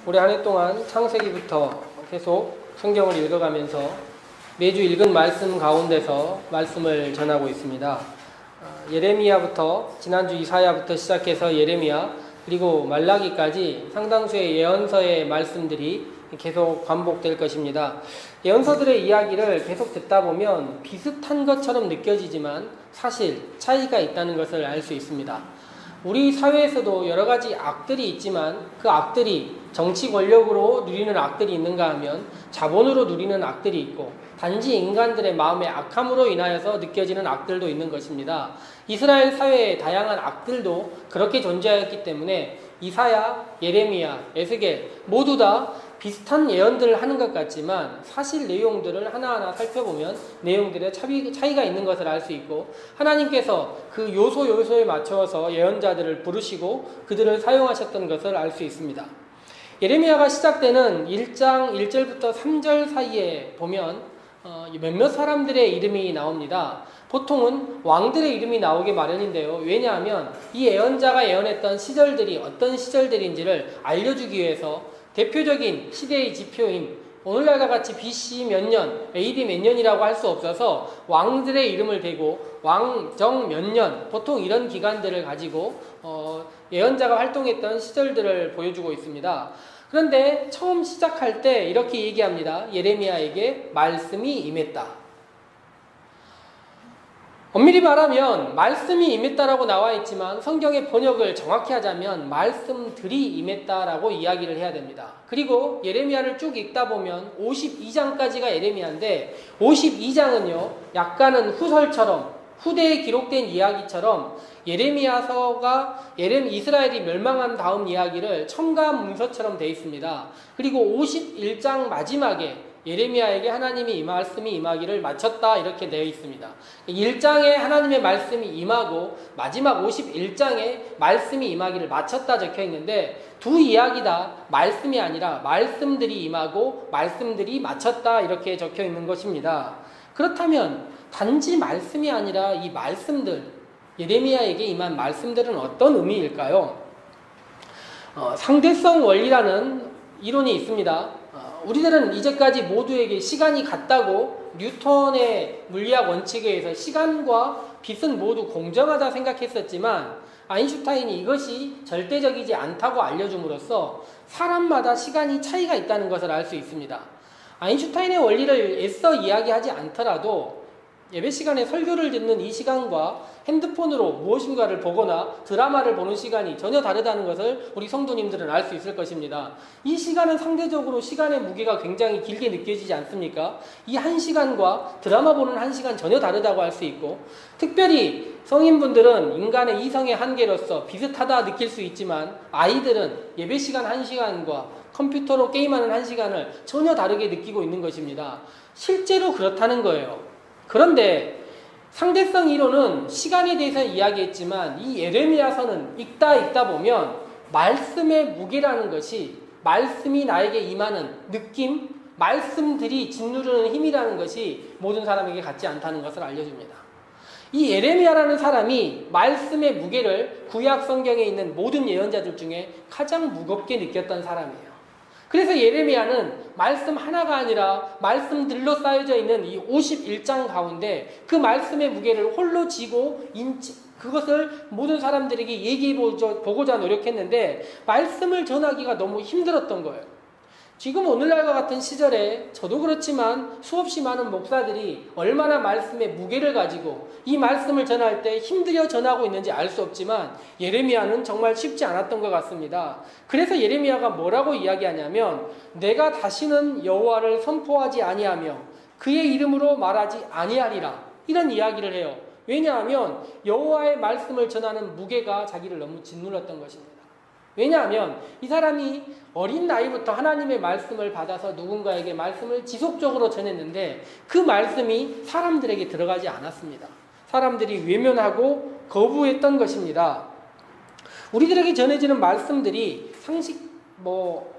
올해 한 해 동안 창세기부터 계속 성경을 읽어가면서 매주 읽은 말씀 가운데서 말씀을 전하고 있습니다. 예레미야부터 지난주 이사야부터 시작해서 예레미야 그리고 말라기까지 상당수의 예언서의 말씀들이 계속 반복될 것입니다. 예언서들의 이야기를 계속 듣다 보면 비슷한 것처럼 느껴지지만 사실 차이가 있다는 것을 알 수 있습니다. 우리 사회에서도 여러 가지 악들이 있지만 그 악들이 정치 권력으로 누리는 악들이 있는가 하면 자본으로 누리는 악들이 있고 단지 인간들의 마음의 악함으로 인하여서 느껴지는 악들도 있는 것입니다. 이스라엘 사회의 다양한 악들도 그렇게 존재하였기 때문에 이사야, 예레미야, 에스겔 모두 다 비슷한 예언들을 하는 것 같지만 사실 내용들을 하나하나 살펴보면 내용들의 차이가 있는 것을 알 수 있고 하나님께서 그 요소에 맞춰서 예언자들을 부르시고 그들을 사용하셨던 것을 알 수 있습니다. 예레미야가 시작되는 1장 1절부터 3절 사이에 보면 몇몇 사람들의 이름이 나옵니다. 보통은 왕들의 이름이 나오기 마련인데요. 왜냐하면 이 예언자가 예언했던 시절들이 어떤 시절들인지를 알려주기 위해서 대표적인 시대의 지표인 오늘날과 같이 BC 몇 년, AD 몇 년이라고 할 수 없어서 왕들의 이름을 대고 왕정 몇 년, 보통 이런 기간들을 가지고 예언자가 활동했던 시절들을 보여주고 있습니다. 그런데 처음 시작할 때 이렇게 얘기합니다. 예레미야에게 말씀이 임했다. 엄밀히 말하면 말씀이 임했다라고 나와 있지만 성경의 번역을 정확히 하자면 말씀들이 임했다라고 이야기를 해야 됩니다. 그리고 예레미야를 쭉 읽다 보면 52장까지가 예레미야인데 52장은요 약간은 후설처럼 후대에 기록된 이야기처럼 예레미야서가 이스라엘이 멸망한 다음 이야기를 첨가한 문서처럼 되어 있습니다. 그리고 51장 마지막에 예레미야에게 하나님이 이 말씀이 임하기를 마쳤다 이렇게 되어 있습니다. 1장에 하나님의 말씀이 임하고 마지막 51장에 말씀이 임하기를 마쳤다 적혀 있는데 두 이야기 다 말씀이 아니라 말씀들이 임하고 말씀들이 마쳤다 이렇게 적혀 있는 것입니다. 그렇다면 단지 말씀이 아니라 이 말씀들 예레미야에게 임한 말씀들은 어떤 의미일까요? 상대성 원리라는 이론이 있습니다. 우리들은 이제까지 모두에게 시간이 같다고 뉴턴의 물리학 원칙에 의해서 시간과 빛은 모두 공정하다 생각했었지만 아인슈타인이 이것이 절대적이지 않다고 알려줌으로써 사람마다 시간이 차이가 있다는 것을 알 수 있습니다. 아인슈타인의 원리를 애써 이야기하지 않더라도 예배 시간에 설교를 듣는 이 시간과 핸드폰으로 무엇인가를 보거나 드라마를 보는 시간이 전혀 다르다는 것을 우리 성도님들은 알 수 있을 것입니다. 이 시간은 상대적으로 시간의 무게가 굉장히 길게 느껴지지 않습니까? 이 한 시간과 드라마 보는 한 시간 전혀 다르다고 할 수 있고 특별히 성인분들은 인간의 이성의 한계로서 비슷하다 느낄 수 있지만 아이들은 예배 시간 한 시간과 컴퓨터로 게임하는 한 시간을 전혀 다르게 느끼고 있는 것입니다. 실제로 그렇다는 거예요. 그런데 상대성 이론은 시간에 대해서 이야기했지만 이 예레미야서는 읽다 보면 말씀의 무게라는 것이 말씀이 나에게 임하는 느낌, 말씀들이 짓누르는 힘이라는 것이 모든 사람에게 같지 않다는 것을 알려줍니다. 이 예레미야라는 사람이 말씀의 무게를 구약 성경에 있는 모든 예언자들 중에 가장 무겁게 느꼈던 사람이에요. 그래서 예레미야는 말씀 하나가 아니라 말씀들로 쌓여져 있는 이 51장 가운데 그 말씀의 무게를 홀로 지고 그것을 모든 사람들에게 얘기해보고자 노력했는데 말씀을 전하기가 너무 힘들었던 거예요. 지금 오늘날과 같은 시절에 저도 그렇지만 수없이 많은 목사들이 얼마나 말씀의 무게를 가지고 이 말씀을 전할 때 힘들여 전하고 있는지 알 수 없지만 예레미야는 정말 쉽지 않았던 것 같습니다. 그래서 예레미야가 뭐라고 이야기하냐면 내가 다시는 여호와를 선포하지 아니하며 그의 이름으로 말하지 아니하리라 이런 이야기를 해요. 왜냐하면 여호와의 말씀을 전하는 무게가 자기를 너무 짓눌렀던 것입니다. 왜냐하면 이 사람이 어린 나이부터 하나님의 말씀을 받아서 누군가에게 말씀을 지속적으로 전했는데 그 말씀이 사람들에게 들어가지 않았습니다. 사람들이 외면하고 거부했던 것입니다. 우리들에게 전해지는 말씀들이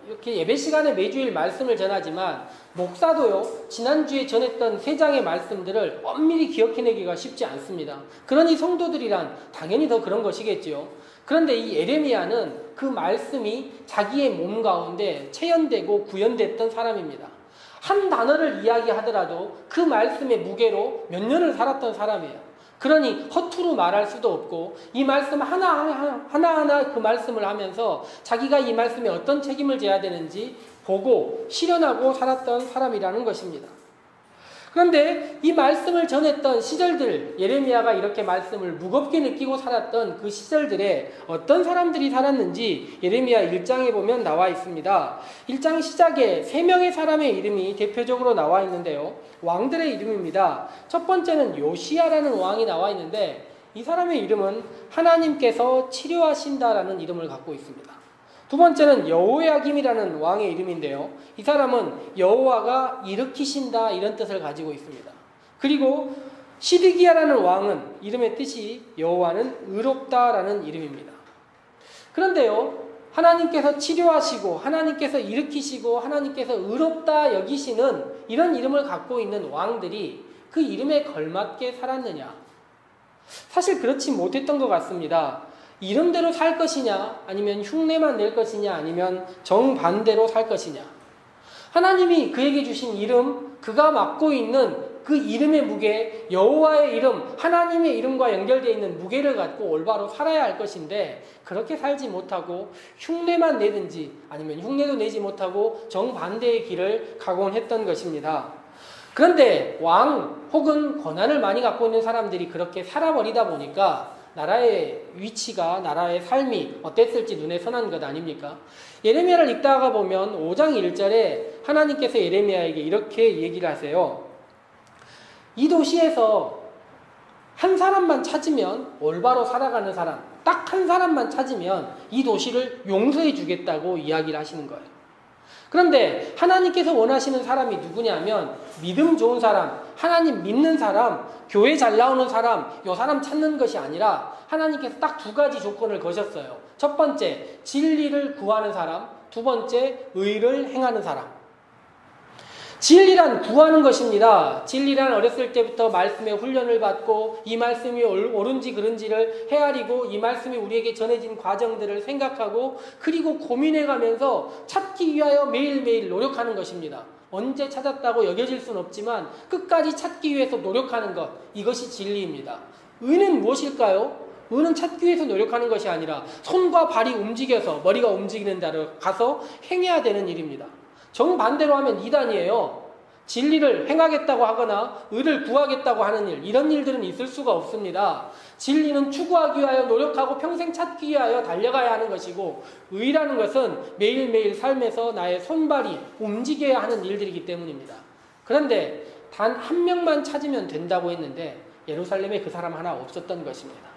이렇게 예배 시간에 매주일 말씀을 전하지만 목사도요 지난주에 전했던 3장의 말씀들을 엄밀히 기억해내기가 쉽지 않습니다. 그러니 성도들이란 당연히 더 그런 것이겠지요. 그런데 이 예레미야는 그 말씀이 자기의 몸 가운데 체현되고 구현됐던 사람입니다. 한 단어를 이야기하더라도 그 말씀의 무게로 몇 년을 살았던 사람이에요. 그러니 허투루 말할 수도 없고 이 말씀 하나하나 그 말씀을 하면서 자기가 이 말씀에 어떤 책임을 져야 되는지 보고 실현하고 살았던 사람이라는 것입니다. 그런데 이 말씀을 전했던 시절들, 예레미야가 이렇게 말씀을 무겁게 느끼고 살았던 그 시절들에 어떤 사람들이 살았는지 예레미야 1장에 보면 나와 있습니다. 1장 시작에 3명의 사람의 이름이 대표적으로 나와 있는데요. 왕들의 이름입니다. 첫 번째는 요시야라는 왕이 나와 있는데 이 사람의 이름은 하나님께서 치료하신다라는 이름을 갖고 있습니다. 두 번째는 여호야김이라는 왕의 이름인데요. 이 사람은 여호와가 일으키신다 이런 뜻을 가지고 있습니다. 그리고 시드기야라는 왕은 이름의 뜻이 여호와는 의롭다라는 이름입니다. 그런데요, 하나님께서 치료하시고 하나님께서 일으키시고 하나님께서 의롭다 여기시는 이런 이름을 갖고 있는 왕들이 그 이름에 걸맞게 살았느냐? 사실 그렇지 못했던 것 같습니다. 이름대로 살 것이냐, 아니면 흉내만 낼 것이냐, 아니면 정반대로 살 것이냐. 하나님이 그에게 주신 이름, 그가 맡고 있는 그 이름의 무게, 여호와의 이름, 하나님의 이름과 연결되어 있는 무게를 갖고 올바로 살아야 할 것인데 그렇게 살지 못하고 흉내만 내든지 아니면 흉내도 내지 못하고 정반대의 길을 가곤 했던 것입니다. 그런데 왕 혹은 권한을 많이 갖고 있는 사람들이 그렇게 살아버리다 보니까 나라의 위치가, 나라의 삶이 어땠을지 눈에 선한 것 아닙니까? 예레미야를 읽다가 보면 5장 1절에 하나님께서 예레미야에게 이렇게 얘기를 하세요. 이 도시에서 한 사람만 찾으면 올바로 살아가는 사람, 딱 한 사람만 찾으면 이 도시를 용서해 주겠다고 이야기를 하시는 거예요. 그런데 하나님께서 원하시는 사람이 누구냐면 믿음 좋은 사람, 하나님 믿는 사람, 교회 잘 나오는 사람, 요 사람 찾는 것이 아니라 하나님께서 딱 2가지 조건을 거셨어요. 첫 번째, 진리를 구하는 사람, 두 번째, 의를 행하는 사람. 진리란 구하는 것입니다. 진리란 어렸을 때부터 말씀의 훈련을 받고 이 말씀이 옳은지 그른지를 헤아리고 이 말씀이 우리에게 전해진 과정들을 생각하고 그리고 고민해가면서 찾기 위하여 매일매일 노력하는 것입니다. 언제 찾았다고 여겨질 수는 없지만 끝까지 찾기 위해서 노력하는 것, 이것이 진리입니다. 의는 무엇일까요? 의는 찾기 위해서 노력하는 것이 아니라 손과 발이 움직여서 머리가 움직이는 데로 가서 행해야 되는 일입니다. 정반대로 하면 이단이에요. 진리를 행하겠다고 하거나 의를 구하겠다고 하는 일, 이런 일들은 있을 수가 없습니다. 진리는 추구하기 위하여 노력하고 평생 찾기 위하여 달려가야 하는 것이고 의라는 것은 매일매일 삶에서 나의 손발이 움직여야 하는 일들이기 때문입니다. 그런데 단 한 명만 찾으면 된다고 했는데 예루살렘에 그 사람 하나 없었던 것입니다.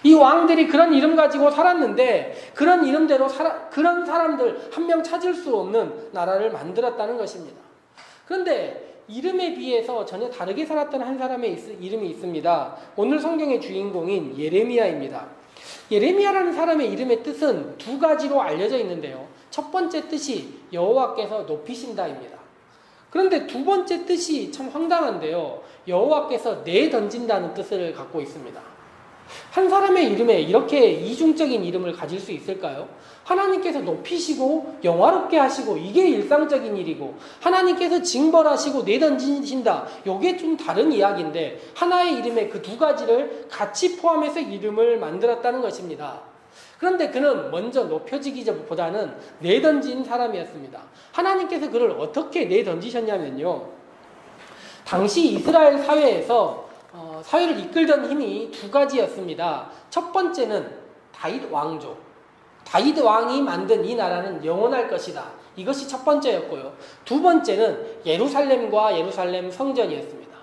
이 왕들이 그런 이름 가지고 살았는데 그런 이름대로 그런 사람들 한 명 찾을 수 없는 나라를 만들었다는 것입니다. 그런데 이름에 비해서 전혀 다르게 살았던 한 사람의 이름이 있습니다. 오늘 성경의 주인공인 예레미야입니다. 예레미야라는 사람의 이름의 뜻은 2가지로 알려져 있는데요. 첫 번째 뜻이 여호와께서 높이신다입니다. 그런데 두 번째 뜻이 참 황당한데요. 여호와께서 내던진다는 뜻을 갖고 있습니다. 한 사람의 이름에 이렇게 이중적인 이름을 가질 수 있을까요? 하나님께서 높이시고 영화롭게 하시고 이게 일상적인 일이고 하나님께서 징벌하시고 내던지신다, 이게 좀 다른 이야기인데 하나의 이름에 그 2가지를 같이 포함해서 이름을 만들었다는 것입니다. 그런데 그는 먼저 높여지기보다는 내던진 사람이었습니다. 하나님께서 그를 어떻게 내던지셨냐면요, 당시 이스라엘 사회에서 사회를 이끌던 힘이 2가지였습니다. 첫 번째는 다윗 왕조. 다윗 왕이 만든 이 나라는 영원할 것이다. 이것이 첫 번째였고요. 두 번째는 예루살렘과 예루살렘 성전이었습니다.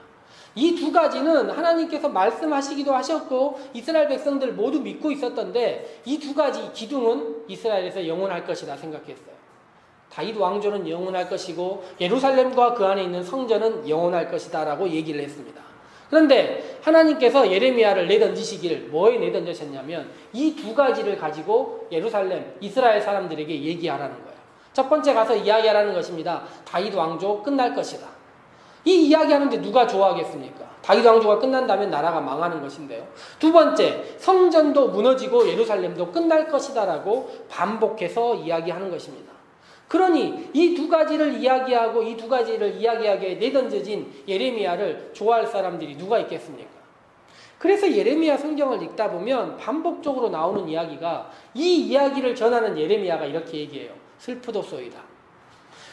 이 2가지는 하나님께서 말씀하시기도 하셨고 이스라엘 백성들 모두 믿고 있었던데 이 2가지 기둥은 이스라엘에서 영원할 것이다 생각했어요. 다윗 왕조는 영원할 것이고 예루살렘과 그 안에 있는 성전은 영원할 것이다 라고 얘기를 했습니다. 그런데 하나님께서 예레미야를 내던지시기를 뭐에 내던지셨냐면 이 2가지를 가지고 예루살렘, 이스라엘 사람들에게 얘기하라는 거예요. 첫 번째 가서 이야기하라는 것입니다. 다윗 왕조 끝날 것이다. 이 이야기하는데 누가 좋아하겠습니까? 다윗 왕조가 끝난다면 나라가 망하는 것인데요. 두 번째, 성전도 무너지고 예루살렘도 끝날 것이다라고 반복해서 이야기하는 것입니다. 그러니 이 두 가지를 이야기하고 이 두 가지를 이야기하기에 내던져진 예레미야를 좋아할 사람들이 누가 있겠습니까? 그래서 예레미야 성경을 읽다 보면 반복적으로 나오는 이야기가, 이 이야기를 전하는 예레미야가 이렇게 얘기해요. 슬프도소이다.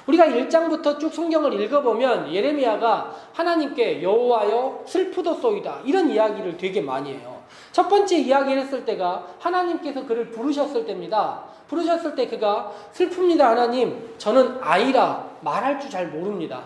우리가 1장부터 쭉 성경을 읽어보면 예레미야가 하나님께 여호와여 슬프도소이다 이런 이야기를 되게 많이 해요. 첫 번째 이야기를 했을 때가 하나님께서 그를 부르셨을 때입니다. 부르셨을 때 그가 슬픕니다 하나님, 저는 아이라 말할 줄 잘 모릅니다.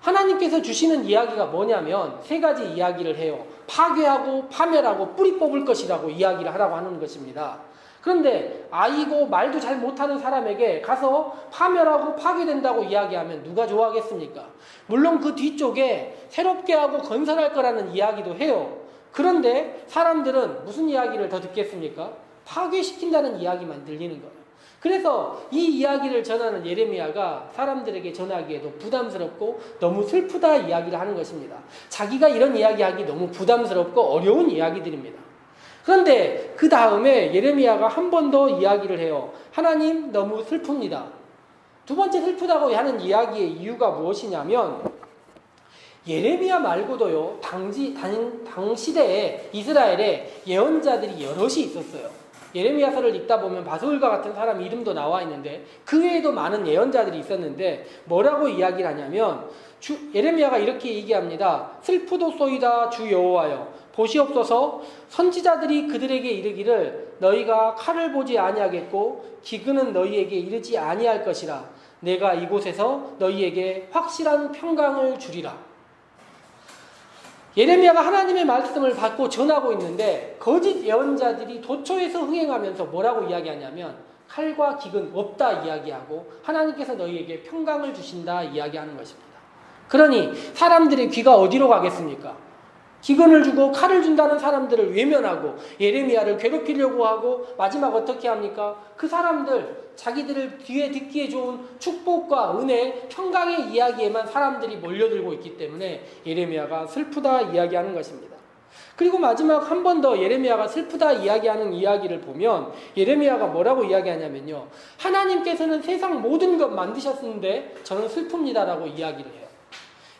하나님께서 주시는 이야기가 뭐냐면 세 가지 이야기를 해요. 파괴하고 파멸하고 뿌리 뽑을 것이라고 이야기를 하라고 하는 것입니다. 그런데 아이고 말도 잘 못하는 사람에게 가서 파멸하고 파괴된다고 이야기하면 누가 좋아하겠습니까? 물론 그 뒤쪽에 새롭게 하고 건설할 거라는 이야기도 해요. 그런데 사람들은 무슨 이야기를 더 듣겠습니까? 파괴시킨다는 이야기만 들리는 거예요. 그래서 이 이야기를 전하는 예레미야가 사람들에게 전하기에도 부담스럽고 너무 슬프다 이야기를 하는 것입니다. 자기가 이런 이야기하기 너무 부담스럽고 어려운 이야기들입니다. 그런데 그 다음에 예레미야가 한 번 더 이야기를 해요. 하나님 너무 슬픕니다. 두 번째 슬프다고 하는 이야기의 이유가 무엇이냐면 예레미야 말고도요, 당시대에 이스라엘에 예언자들이 여럿이 있었어요. 예레미야서를 읽다 보면 바솔과 같은 사람 이름도 나와 있는데 그 외에도 많은 예언자들이 있었는데 뭐라고 이야기를 하냐면 예레미야가 이렇게 얘기합니다. 슬프도소이다 주 여호와여 보시옵소서 선지자들이 그들에게 이르기를 너희가 칼을 보지 아니하겠고 기근은 너희에게 이르지 아니할 것이라 내가 이곳에서 너희에게 확실한 평강을 주리라. 예레미야가 하나님의 말씀을 받고 전하고 있는데 거짓 예언자들이 도처에서 흥행하면서 뭐라고 이야기하냐면 칼과 기근 없다 이야기하고 하나님께서 너희에게 평강을 주신다 이야기하는 것입니다. 그러니 사람들의 귀가 어디로 가겠습니까? 기근을 주고 칼을 준다는 사람들을 외면하고 예레미야를 괴롭히려고 하고 마지막 어떻게 합니까? 그 사람들 자기들을 귀에 듣기에 좋은 축복과 은혜, 평강의 이야기에만 사람들이 몰려들고 있기 때문에 예레미야가 슬프다 이야기하는 것입니다. 그리고 마지막 한 번 더 예레미야가 슬프다 이야기하는 이야기를 보면 예레미야가 뭐라고 이야기하냐면요. 하나님께서는 세상 모든 것 만드셨는데 저는 슬픕니다라고 이야기를 해요.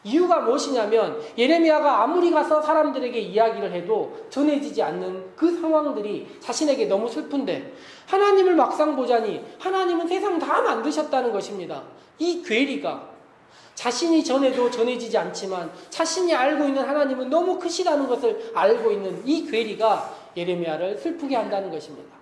이유가 무엇이냐면 예레미야가 아무리 가서 사람들에게 이야기를 해도 전해지지 않는 그 상황들이 자신에게 너무 슬픈데 하나님을 막상 보자니 하나님은 세상 다 만드셨다는 것입니다. 이 괴리가 자신이 전해도 전해지지 않지만 자신이 알고 있는 하나님은 너무 크시다는 것을 알고 있는 이 괴리가 예레미야를 슬프게 한다는 것입니다.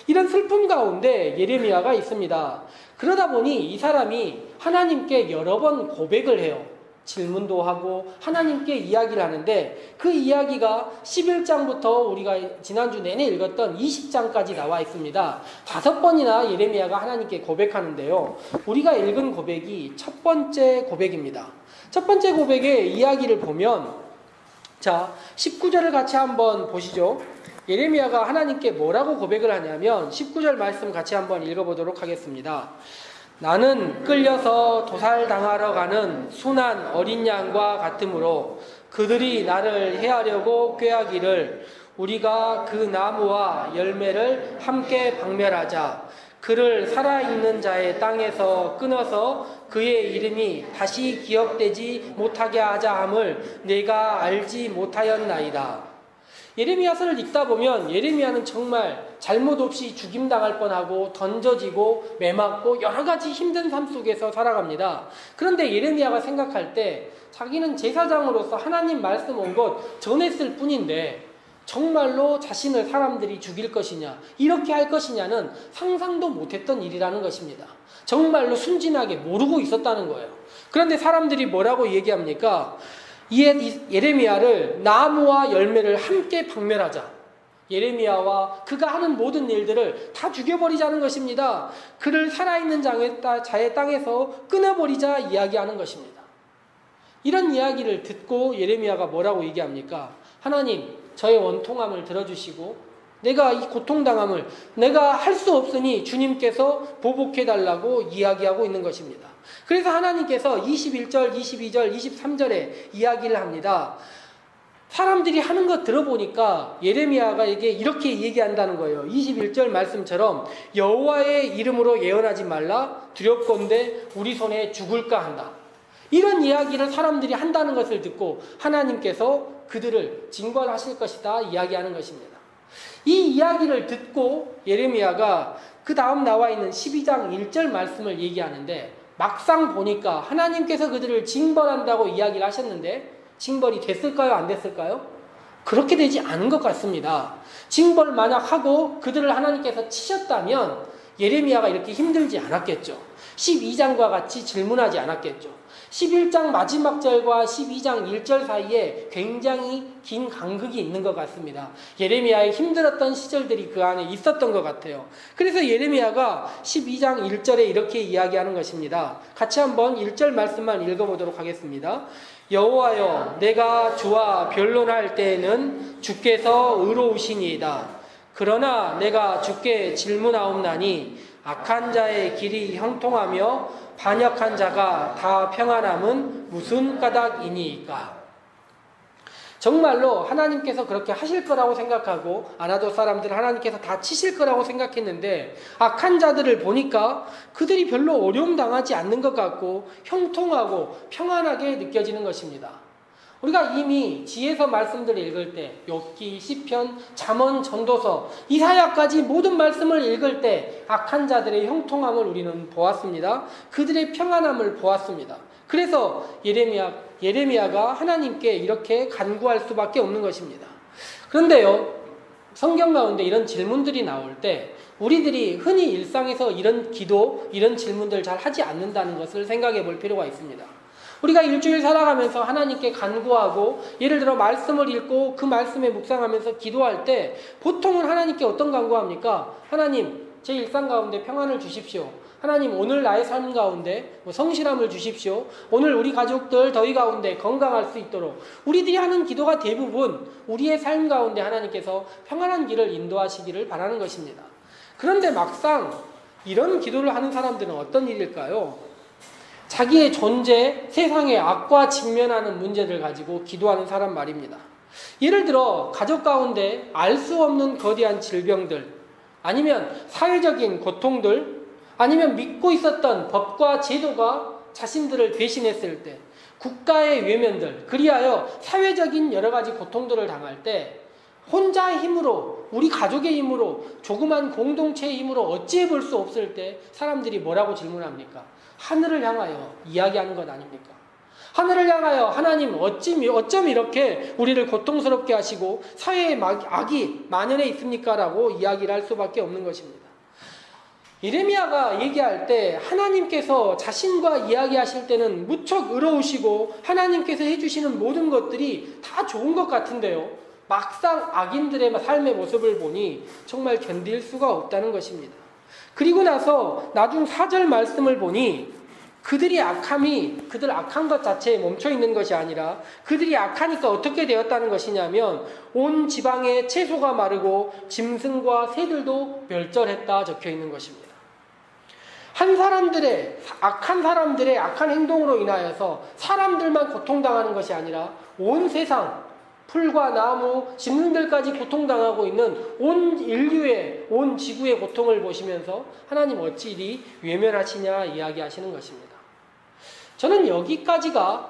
이런 슬픔 가운데 예레미야가 있습니다. 그러다 보니 이 사람이 하나님께 여러 번 고백을 해요. 질문도 하고 하나님께 이야기를 하는데 그 이야기가 11장부터 우리가 지난주 내내 읽었던 20장까지 나와 있습니다. 5번이나 예레미야가 하나님께 고백하는데요. 우리가 읽은 고백이 첫 번째 고백입니다. 첫 번째 고백의 이야기를 보면 자 19절을 같이 한번 보시죠. 예레미야가 하나님께 뭐라고 고백을 하냐면 19절 말씀 같이 한번 읽어보도록 하겠습니다. 나는 끌려서 도살당하러 가는 순한 어린 양과 같으므로 그들이 나를 해하려고 꾀하기를 우리가 그 나무와 열매를 함께 박멸하자. 그를 살아있는 자의 땅에서 끊어서 그의 이름이 다시 기억되지 못하게 하자 함을 내가 알지 못하였나이다. 예레미야서를 읽다 보면 예레미야는 정말 잘못 없이 죽임당할 뻔하고 던져지고 매맞고 여러 가지 힘든 삶 속에서 살아갑니다. 그런데 예레미야가 생각할 때 자기는 제사장으로서 하나님 말씀 온 것 전했을 뿐인데 정말로 자신을 사람들이 죽일 것이냐 이렇게 할 것이냐는 상상도 못했던 일이라는 것입니다. 정말로 순진하게 모르고 있었다는 거예요. 그런데 사람들이 뭐라고 얘기합니까? 예레미야를 나무와 열매를 함께 박멸하자. 예레미야와 그가 하는 모든 일들을 다 죽여버리자는 것입니다. 그를 살아있는 자의 땅에서 끊어버리자 이야기하는 것입니다. 이런 이야기를 듣고 예레미야가 뭐라고 얘기합니까? 하나님, 저의 원통함을 들어주시고 내가 이 고통당함을 내가 할 수 없으니 주님께서 보복해달라고 이야기하고 있는 것입니다. 그래서 하나님께서 21절, 22절, 23절에 이야기를 합니다. 사람들이 하는 거 들어보니까 예레미야가 이렇게 얘기한다는 거예요. 21절 말씀처럼 여호와의 이름으로 예언하지 말라 두렵건대 우리 손에 죽을까 한다. 이런 이야기를 사람들이 한다는 것을 듣고 하나님께서 그들을 징벌하실 것이다 이야기하는 것입니다. 이 이야기를 듣고 예레미야가 그 다음 나와 있는 12장 1절 말씀을 얘기하는데 막상 보니까 하나님께서 그들을 징벌한다고 이야기를 하셨는데 징벌이 됐을까요? 안 됐을까요? 그렇게 되지 않은 것 같습니다. 징벌 만약 하고 그들을 하나님께서 치셨다면 예레미야가 이렇게 힘들지 않았겠죠. 12장과 같이 질문하지 않았겠죠. 11장 마지막 절과 12장 1절 사이에 굉장히 긴 간극이 있는 것 같습니다. 예레미야의 힘들었던 시절들이 그 안에 있었던 것 같아요. 그래서 예레미야가 12장 1절에 이렇게 이야기하는 것입니다. 같이 한번 1절 말씀만 읽어보도록 하겠습니다. 여호와여, 내가 주와 변론할 때에는 주께서 의로우시니이다. 그러나 내가 주께 질문하옵나니 악한 자의 길이 형통하며 반역한 자가 다 평안함은 무슨 까닭이니이까. 정말로 하나님께서 그렇게 하실 거라고 생각하고 아나도 사람들 하나님께서 다 치실 거라고 생각했는데 악한 자들을 보니까 그들이 별로 어려움 당하지 않는 것 같고 형통하고 평안하게 느껴지는 것입니다. 우리가 이미 지혜서 말씀들을 읽을 때 욥기, 시편, 잠언, 전도서, 이사야까지 모든 말씀을 읽을 때 악한 자들의 형통함을 우리는 보았습니다. 그들의 평안함을 보았습니다. 그래서 예레미야가 하나님께 이렇게 간구할 수밖에 없는 것입니다. 그런데요, 성경 가운데 이런 질문들이 나올 때 우리들이 흔히 일상에서 이런 기도, 이런 질문들 잘 하지 않는다는 것을 생각해 볼 필요가 있습니다. 우리가 일주일 살아가면서 하나님께 간구하고 예를 들어 말씀을 읽고 그 말씀에 묵상하면서 기도할 때 보통은 하나님께 어떤 간구합니까? 하나님, 제 일상 가운데 평안을 주십시오. 하나님, 오늘 나의 삶 가운데 성실함을 주십시오. 오늘 우리 가족들 더위 가운데 건강할 수 있도록 우리들이 하는 기도가 대부분 우리의 삶 가운데 하나님께서 평안한 길을 인도하시기를 바라는 것입니다. 그런데 막상 이런 기도를 하는 사람들은 어떤 일일까요? 자기의 존재, 세상의 악과 직면하는 문제들 가지고 기도하는 사람 말입니다. 예를 들어 가족 가운데 알 수 없는 거대한 질병들, 아니면 사회적인 고통들, 아니면 믿고 있었던 법과 제도가 자신들을 배신했을 때, 국가의 외면들, 그리하여 사회적인 여러 가지 고통들을 당할 때 혼자의 힘으로, 우리 가족의 힘으로, 조그만 공동체의 힘으로 어찌해 볼 수 없을 때 사람들이 뭐라고 질문합니까? 하늘을 향하여 이야기하는 것 아닙니까? 하늘을 향하여 하나님 어쩜 이렇게 우리를 고통스럽게 하시고 사회에 악이 만연해 있습니까? 라고 이야기를 할 수밖에 없는 것입니다. 예레미야가 얘기할 때 하나님께서 자신과 이야기하실 때는 무척 의로우시고 하나님께서 해주시는 모든 것들이 다 좋은 것 같은데요, 막상 악인들의 삶의 모습을 보니 정말 견딜 수가 없다는 것입니다. 그리고 나서 나중 4절 말씀을 보니 그들 악한 것 자체에 멈춰 있는 것이 아니라 그들이 악하니까 어떻게 되었다는 것이냐면 온 지방에 채소가 마르고 짐승과 새들도 멸절했다 적혀 있는 것입니다. 악한 사람들의 악한 행동으로 인하여서 사람들만 고통당하는 것이 아니라 온 세상, 풀과 나무, 짐승들까지 고통당하고 있는 온 인류의, 온 지구의 고통을 보시면서 하나님 어찌 이리 외면하시냐 이야기하시는 것입니다. 저는 여기까지가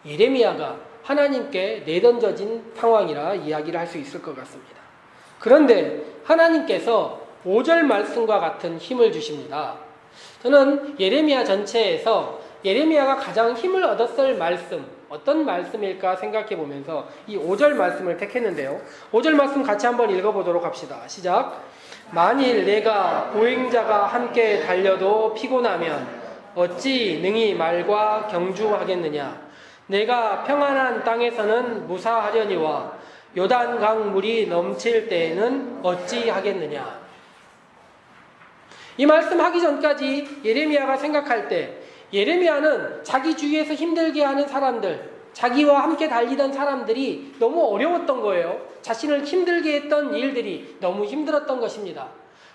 예레미야가 하나님께 내던져진 상황이라 이야기를 할 수 있을 것 같습니다. 그런데 하나님께서 5절 말씀과 같은 힘을 주십니다. 저는 예레미야 전체에서 예레미야가 가장 힘을 얻었을 말씀, 어떤 말씀일까 생각해 보면서 이 5절 말씀을 택했는데요. 5절 말씀 같이 한번 읽어보도록 합시다. 시작. 만일 내가 보행자가 함께 달려도 피곤하면 어찌 능히 말과 경주하겠느냐. 내가 평안한 땅에서는 무사하려니와 요단강 물이 넘칠 때에는 어찌 하겠느냐. 이 말씀 하기 전까지 예레미야가 생각할 때 예레미야는 자기 주위에서 힘들게 하는 사람들, 자기와 함께 달리던 사람들이 너무 어려웠던 거예요. 자신을 힘들게 했던 일들이 너무 힘들었던 것입니다.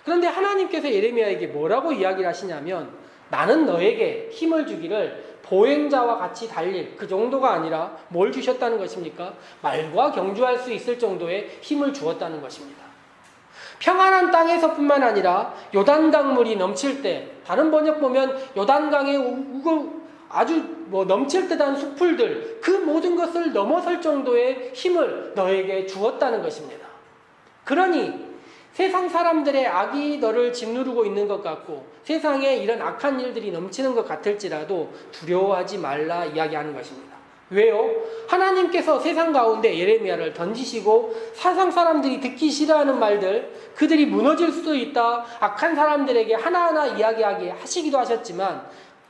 그런데 하나님께서 예레미야에게 뭐라고 이야기를 하시냐면 나는 너에게 힘을 주기를 보행자와 같이 달릴 그 정도가 아니라 뭘 주셨다는 것입니까? 말과 경주할 수 있을 정도의 힘을 주었다는 것입니다. 평안한 땅에서뿐만 아니라 요단강 물이 넘칠 때, 다른 번역 보면 요단강에 아주 넘칠 듯한 숲풀들, 그 모든 것을 넘어설 정도의 힘을 너에게 주었다는 것입니다. 그러니 세상 사람들의 악이 너를 짓누르고 있는 것 같고 세상에 이런 악한 일들이 넘치는 것 같을지라도 두려워하지 말라 이야기하는 것입니다. 왜요? 하나님께서 세상 가운데 예레미야를 던지시고 세상 사람들이 듣기 싫어하는 말들, 그들이 무너질 수도 있다, 악한 사람들에게 하나하나 이야기하게 하시기도 하셨지만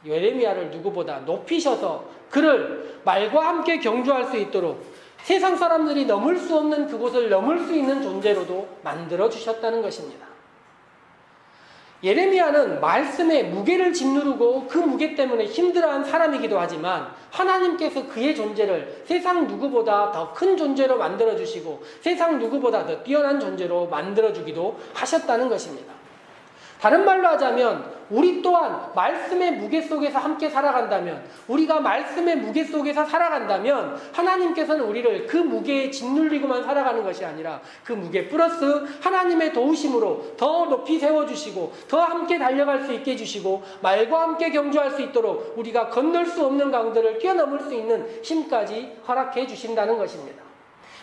예레미야를 누구보다 높이셔서 그를 말과 함께 경주할 수 있도록 세상 사람들이 넘을 수 없는 그곳을 넘을 수 있는 존재로도 만들어주셨다는 것입니다. 예레미야는 말씀의 무게를 짓누르고 그 무게 때문에 힘들어한 사람이기도 하지만 하나님께서 그의 존재를 세상 누구보다 더 큰 존재로 만들어주시고 세상 누구보다 더 뛰어난 존재로 만들어주기도 하셨다는 것입니다. 다른 말로 하자면 우리 또한 말씀의 무게 속에서 함께 살아간다면, 우리가 말씀의 무게 속에서 살아간다면 하나님께서는 우리를 그 무게에 짓눌리고만 살아가는 것이 아니라 그 무게 플러스 하나님의 도우심으로 더 높이 세워주시고 더 함께 달려갈 수 있게 해주시고 말과 함께 경주할 수 있도록 우리가 건널 수 없는 강들을 뛰어넘을 수 있는 힘까지 허락해 주신다는 것입니다.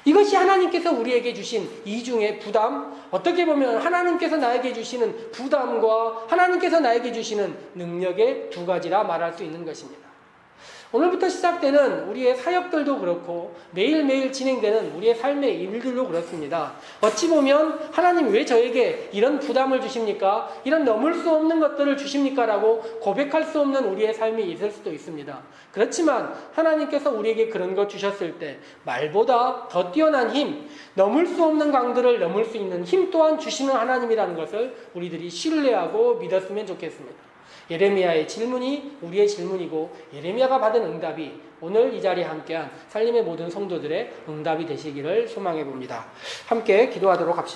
이것이 하나님께서 우리에게 주신 이중의 부담, 어떻게 보면 하나님께서 나에게 주시는 부담과 하나님께서 나에게 주시는 능력의 두 가지라 말할 수 있는 것입니다. 오늘부터 시작되는 우리의 사역들도 그렇고 매일매일 진행되는 우리의 삶의 일들도 그렇습니다. 어찌 보면 하나님 왜 저에게 이런 부담을 주십니까? 이런 넘을 수 없는 것들을 주십니까? 라고 고백할 수 없는 우리의 삶이 있을 수도 있습니다. 그렇지만 하나님께서 우리에게 그런 것 주셨을 때 말보다 더 뛰어난 힘, 넘을 수 없는 강들을 넘을 수 있는 힘 또한 주시는 하나님이라는 것을 우리들이 신뢰하고 믿었으면 좋겠습니다. 예레미야의 질문이 우리의 질문이고 예레미야가 받은 응답이 오늘 이 자리에 함께한 살림의 모든 성도들의 응답이 되시기를 소망해 봅니다. 함께 기도하도록 합시다.